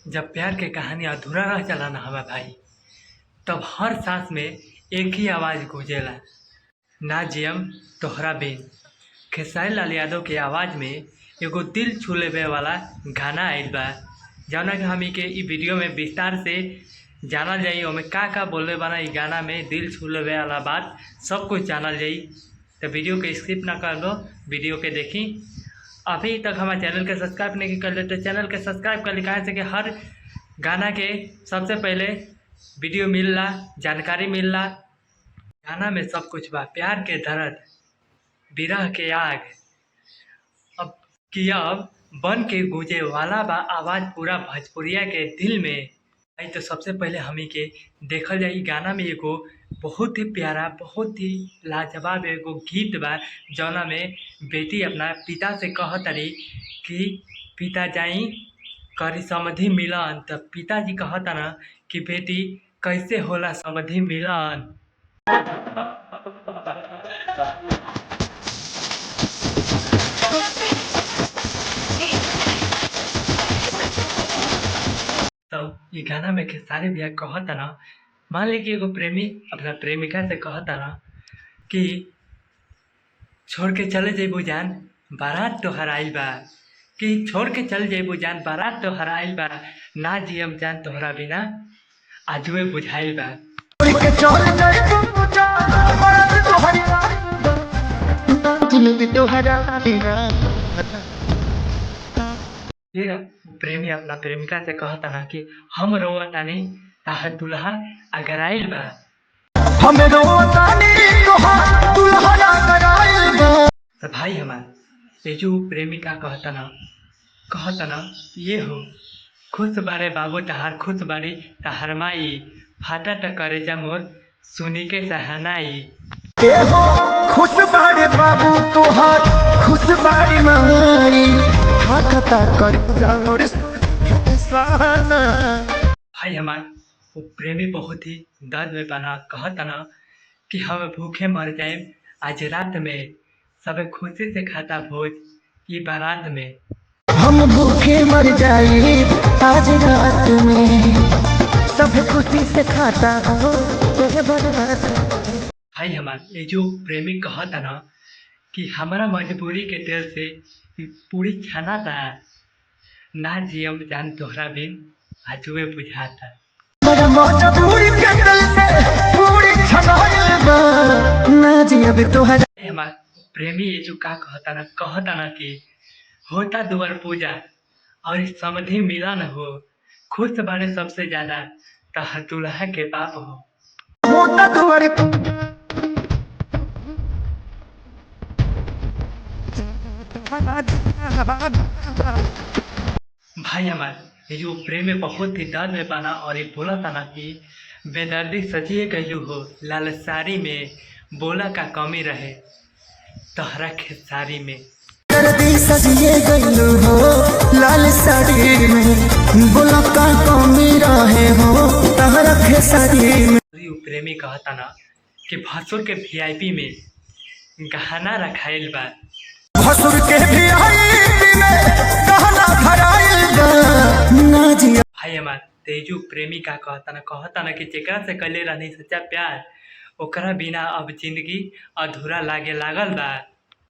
जब प्यार के कहानी अधूरा रह जाला ना हवा भाई, तब हर सांस में एक ही आवाज़ गूंजेला, ना जियम तोहरा बिन। खेसारी लाल यादव के आवाज़ में एगो दिल छू लेवे वाला गाना आइल बा, जौना के हमी के इ वीडियो में विस्तार से जानल जाई। ओमे का बोले बाना इ गाना में दिल छू लेवे वाला बात सब कुछ जानल जाई। तो वीडियो के स्किप ना कर दो, वीडियो के देखी। अभी तक हमारे चैनल के सब्सक्राइब नहीं कर ले तो चैनल के सब्सक्राइब कर लिखा है कि हर गाना के सबसे पहले वीडियो मिलला, जानकारी मिलला। गाना में सब कुछ बा, प्यार के दर्द, विरह के आग, अब बन के गूंजे वाला बा आवाज़ पूरा भोजपुरिया के दिल में। आई तो सबसे पहले हमी के देखल जाए गाना में एगो बहुत ही प्यारा, बहुत ही लाजवाब एगो गीत बा, जौना में बेटी अपना पिता से कहतरी कि पिता जाई करी समधि मिलन। तो पिताजी कहता ना कि बेटी कैसे होला समधि मिलन। तो ये गाना में खेसारी भैया कहता ना, मान ली कि एगो प्रेमी अपना प्रेमिका से कहता ना कि छोड़ के चले जेबू जान बारात तो हराइल बा, कि छोड़ के चल जेबू जान बारात तो हराइल बा, ना जियम जान तोहरा बिना आजुए बुझाइल बा। फिर प्रेमी अपना प्रेमिका से कहता ना कि हम रोवतानी ताहर दुल्हा अगर आइल बा। तो भाई हमार ये जो प्रेमिका कहता ना ये हो खुश बारे बाबू तहार, खुश बारी तहार माई, फाटा त करे मोर सुनी के सहनाई। खुश बारे बाबू तोहार, खुश बारी माई, फाटा कर भाई हमार वो प्रेमी बहुत ही दर्द में बना कहता ना कि हम भूखे मर जाए आज रात में, सब खुशी से खाता भोज की बारात में। हम भूखे मर जाए आज रात में, सब खुशी से खाता बारात। भाई हमार ये जो प्रेमी कहता ना कि हमारा मजबूरी के तेल से पूरी छाना था, ना जियम जान तोहरा बिन आजुए बुझाता। हमार प्रेमी ये जो का कहता ना कि होता दुआर पूजा और इस समधि मिलन हो, खुश बारे सबसे ज्यादा तहर दुल्हा के बाप हो। होता दुआर भाई हमार ये जो प्रेम में बहुत ही दर्द में पाना और ये बोला था ना कि बेदर्दी सजिए गयू हो लाल साड़ी में, बोला का कमी रहे तहरा खेसारी में। दर्दी सजिए गयू हो लाल साड़ी में, बोला का कमी रहे हो तहरा खेसारी में। प्रेमी कहता ना कि भसुर के वीआईपी में गहना रखाइल बा, भसुर के वीआईपी में गहना भराइल बा, ना जिया। भाई हमार तेजू प्रेमी का कहता ना कि जेकरा से कले रहनी सच्चा प्यार, ओकरा बिना अब जिंदगी अधूरा लागे लागल बा।